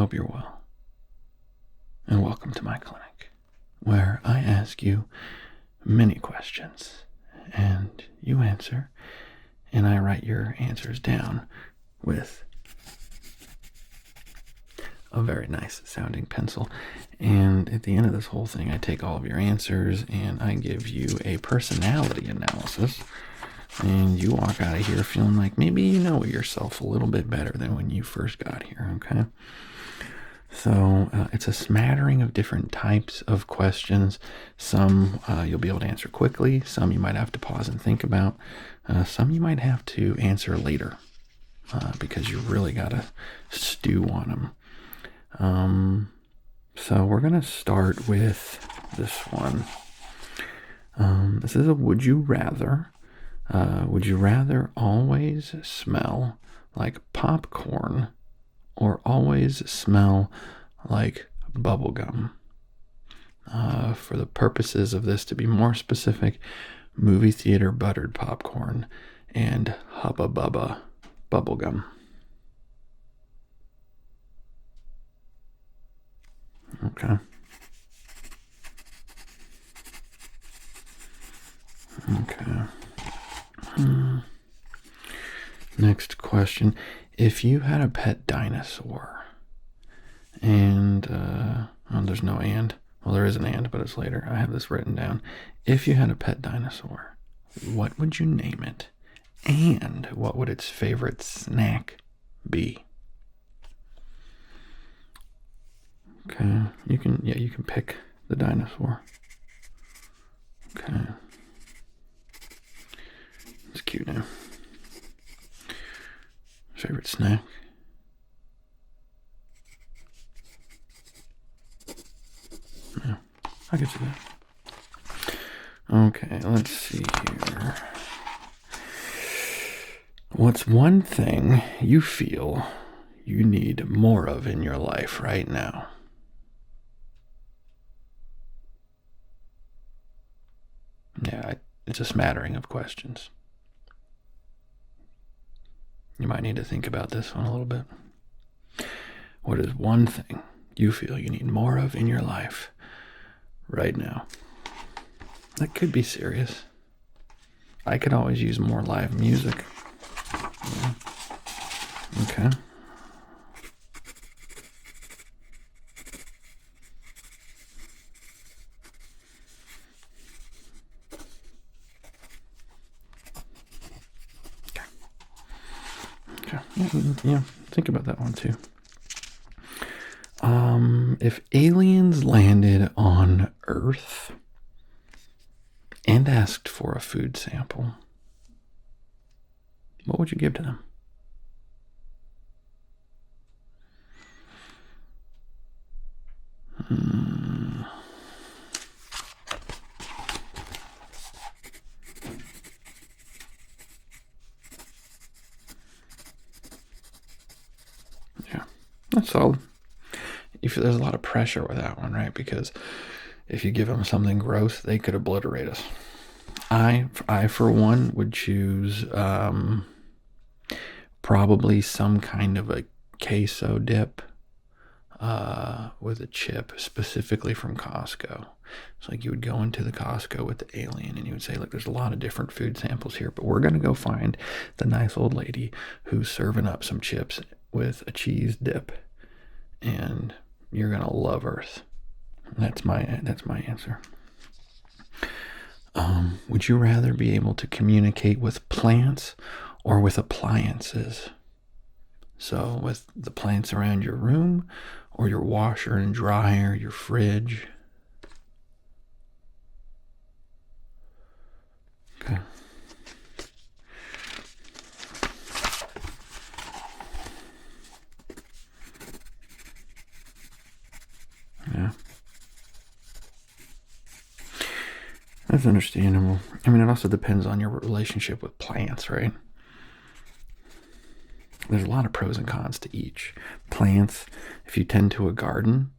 hope you're well, and welcome to my clinic, where I ask you many questions, and you answer, and I write your answers down with a very nice sounding pencil. And at the end of this whole thing, I take all of your answers and I give you a personality analysis. And you walk out of here feeling like maybe you know yourself a little bit better than when you first got here, okay? So it's a smattering of different types of questions. Some you'll be able to answer quickly. Some you might have to pause and think about. Some you might have to answer later because you really got to stew on them. So we're going to start with this one. This is a would you rather. Would you rather always smell like popcorn or always smell like bubblegum? For the purposes of this, to be more specific, movie theater buttered popcorn and Hubba Bubba bubblegum. Okay. Next question. If you had a pet dinosaur, and, there's no and. Well, there is an and, but it's later. I have this written down. If you had a pet dinosaur, what would you name it? And what would its favorite snack be? Okay, you can pick the dinosaur. Okay. It's cute now. Favorite snack? Yeah, I get you that. Okay, let's see here. What's one thing you feel you need more of in your life right now? Yeah, it's a smattering of questions. You might need to think about this one a little bit. What is one thing you feel you need more of in your life right now? That could be serious. I could always use more live music. Yeah. Okay. Yeah, think about that one too. If aliens landed on Earth and asked for a food sample, what would you give to them? Yeah, that's solid. There's a lot of pressure with that one, right? Because if you give them something gross, they could obliterate us. I for one, would choose probably some kind of a queso dip with a chip, specifically from Costco. It's like you would go into the Costco with the alien and you would say, look, there's a lot of different food samples here, but we're going to go find the nice old lady who's serving up some chips with a cheese dip, and you're going to love Earth. That's my answer. Would you rather be able to communicate with plants or with appliances? So with the plants around your room, or your washer and dryer, your fridge. Okay. Yeah. That's understandable. I mean, it also depends on your relationship with plants, right? There's a lot of pros and cons to each. Plants, if you tend to a garden,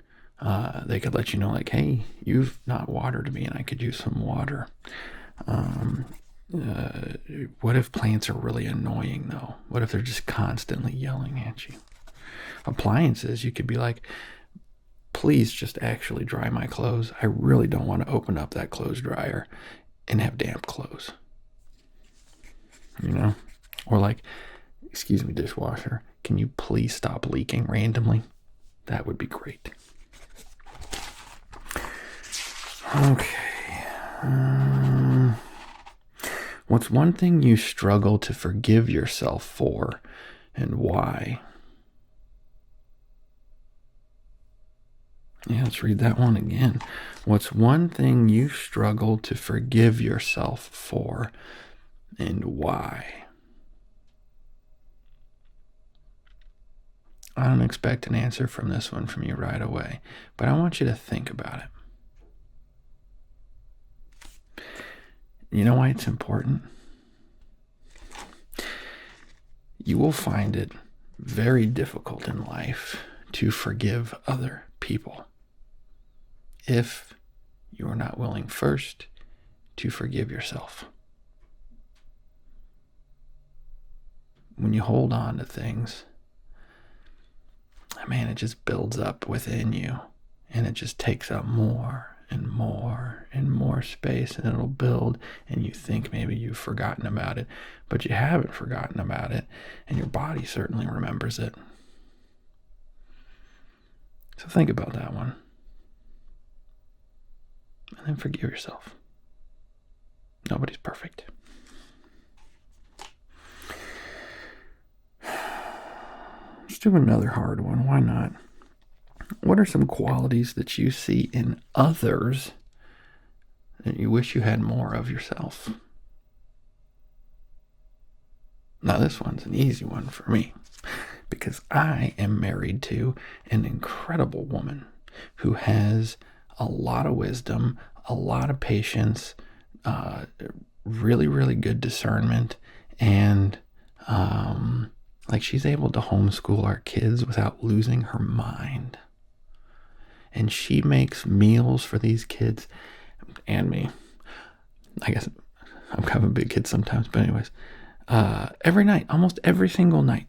they could let you know, like, hey, you've not watered me and I could use some water. What if plants are really annoying, though? What if they're just constantly yelling at you? appliances, you could be like, please just actually dry my clothes. I really don't want to open up that clothes dryer and have damp clothes. You know? Or like, excuse me, dishwasher, can you please stop leaking randomly? That would be great. Okay. What's one thing you struggle to forgive yourself for, and why? Yeah, let's read that one again. What's one thing you struggle to forgive yourself for, and why? I don't expect an answer from this one from you right away, but I want you to think about it. You know why it's important? You will find it very difficult in life to forgive other people if you are not willing first to forgive yourself. When you hold on to things, man, it just builds up within you, and it just takes up more and more and more space, and it'll build, and you think maybe you've forgotten about it, but you haven't forgotten about it, and your body certainly remembers it. So think about that one, and then forgive yourself. Nobody's perfect. Let's do another hard one. Why not? What are some qualities that you see in others that you wish you had more of yourself? Now, this one's an easy one for me because I am married to an incredible woman who has a lot of wisdom, a lot of patience, really, really good discernment, and like she's able to homeschool our kids without losing her mind. And she makes meals for these kids and me. I guess I'm kind of a big kid sometimes, but anyways, every night, almost every single night.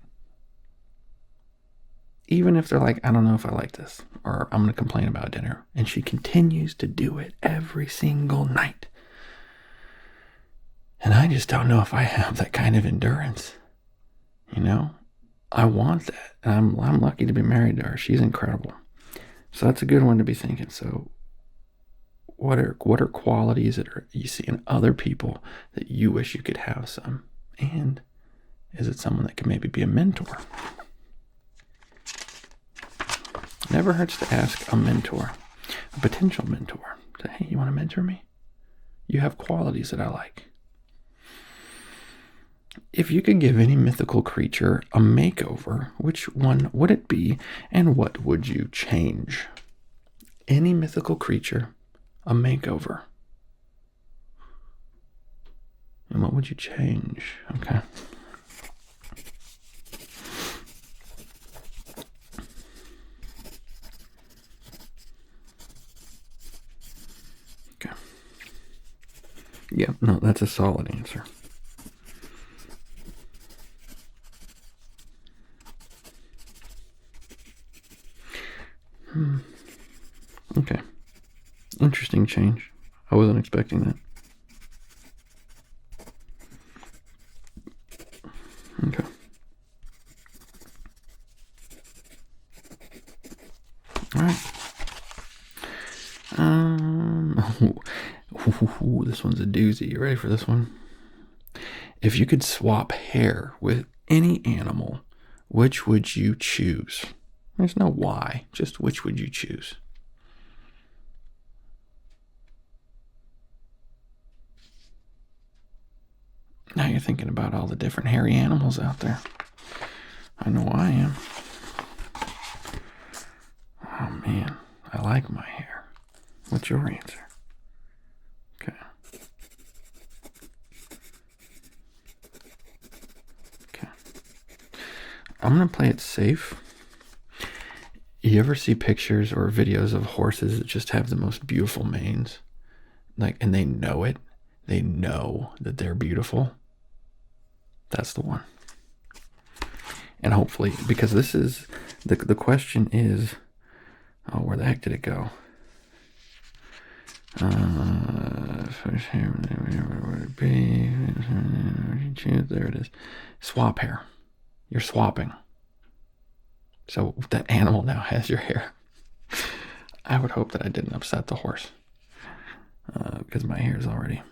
Even if they're like, I don't know if I like this, or I'm going to complain about dinner. And she continues to do it every single night. And I just don't know if I have that kind of endurance. You know, I want that. And I'm lucky to be married to her. She's incredible. So that's a good one to be thinking. So what are qualities that you see in other people that you wish you could have some? And is it someone that can maybe be a mentor? Never hurts to ask a mentor, a potential mentor. Say, hey, you want to mentor me? You have qualities that I like. If you could give any mythical creature a makeover, which one would it be, and what would you change? Any mythical creature, a makeover. And what would you change? Okay. Okay. Yeah, no, that's a solid answer. Okay. Interesting change. I wasn't expecting that. Okay. All right. This one's a doozy. You ready for this one? If you could swap hair with any animal, which would you choose? There's no why, just which would you choose? Now you're thinking about all the different hairy animals out there. I know I am. Oh man, I like my hair. What's your answer? Okay. Okay. I'm going to play it safe. You ever see pictures or videos of horses that just have the most beautiful manes? And they know it. They know that they're beautiful. That's the one. And hopefully, because this is The question is, oh, where the heck did it go? There it is. Swap hair. You're swapping. So that animal now has your hair. I would hope that I didn't upset the horse, because my hair is already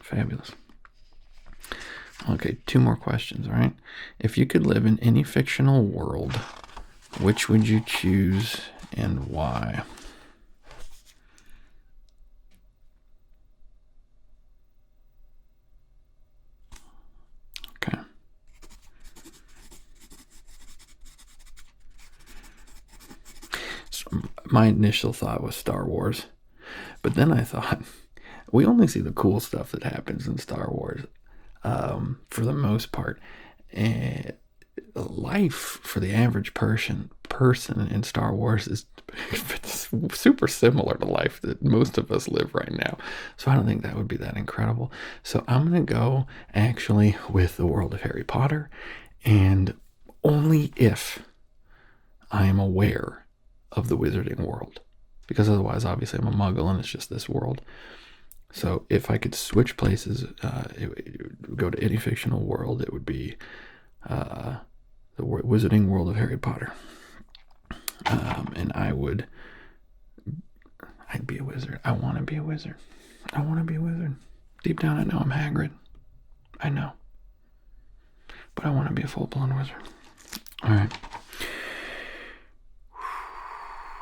fabulous. Okay, 2 more questions, all right? If you could live in any fictional world, which would you choose and why? Okay. So my initial thought was Star Wars, but then I thought, we only see the cool stuff that happens in Star Wars, for the most part. And life for the average person in Star Wars is super similar to life that most of us live right now. So I don't think that would be that incredible. So I'm going to go actually with the world of Harry Potter, and only if I am aware of the wizarding world, because otherwise obviously I'm a muggle and it's just this world. So if I could switch places, it would go to any fictional world, it would be the wizarding world of Harry Potter. And I'd be a wizard. I want to be a wizard. I want to be a wizard. Deep down, I know I'm Hagrid. I know. But I want to be a full-blown wizard. All right.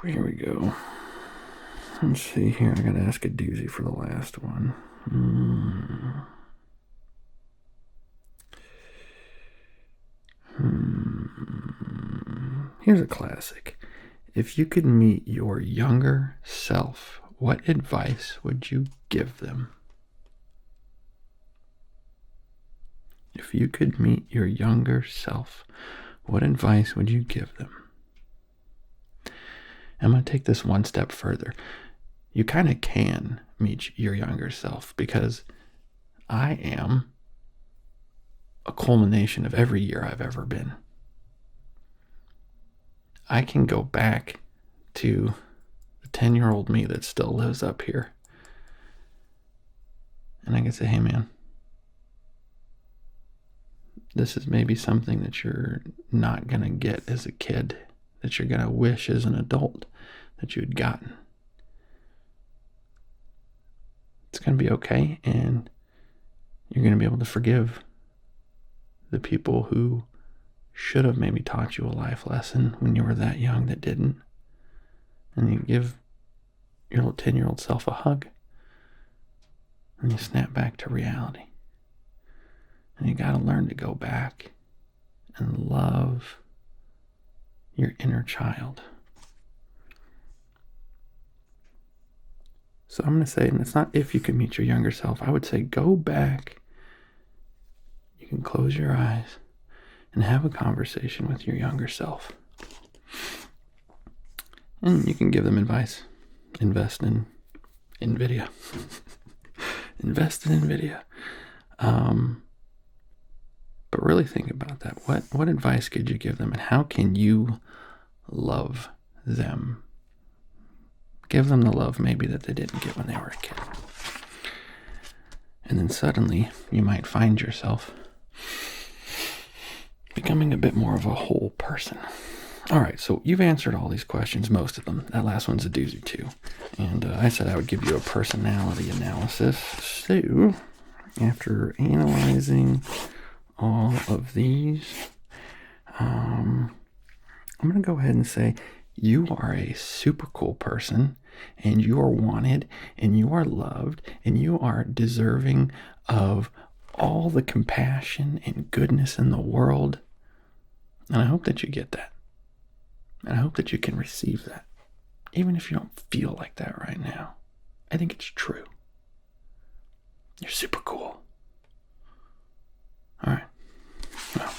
Here we go. Let's see here. I got to ask a doozy for the last one. Here's a classic. If you could meet your younger self, what advice would you give them? If you could meet your younger self, what advice would you give them? I'm going to take this one step further. You kind of can meet your younger self, because I am a culmination of every year I've ever been. I can go back to the 10-year-old me that still lives up here, and I can say, hey man, this is maybe something that you're not going to get as a kid, that you're going to wish as an adult that you had gotten. It's going to be okay, and you're going to be able to forgive the people who should have maybe taught you a life lesson when you were that young that didn't. And you give your little 10-year-old self a hug, and you snap back to reality. And you got to learn to go back and love your inner child. So I'm going to say, and it's not if you can meet your younger self, I would say go back. You can close your eyes and have a conversation with your younger self. And you can give them advice. Invest in NVIDIA. Invest in NVIDIA. But really think about that. What advice could you give them, and how can you love them? Give them the love maybe that they didn't get when they were a kid. And then suddenly you might find yourself becoming a bit more of a whole person. All right, so you've answered all these questions, most of them. That last one's a doozy too. And I said I would give you a personality analysis. So after analyzing all of these, I'm going to go ahead and say you are a super cool person, and you are wanted, and you are loved, and you are deserving of all the compassion and goodness in the world. And I hope that you get that. And I hope that you can receive that, even if you don't feel like that right now. I think it's true. You're super cool. All right. Well,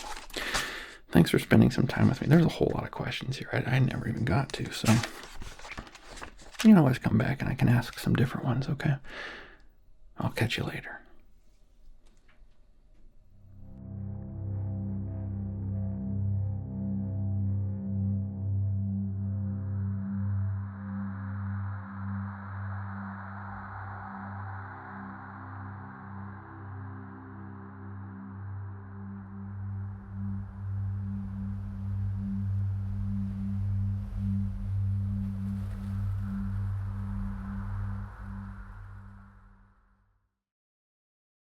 thanks for spending some time with me. There's a whole lot of questions here I never even got to, so you can always come back and I can ask some different ones, okay? I'll catch you later.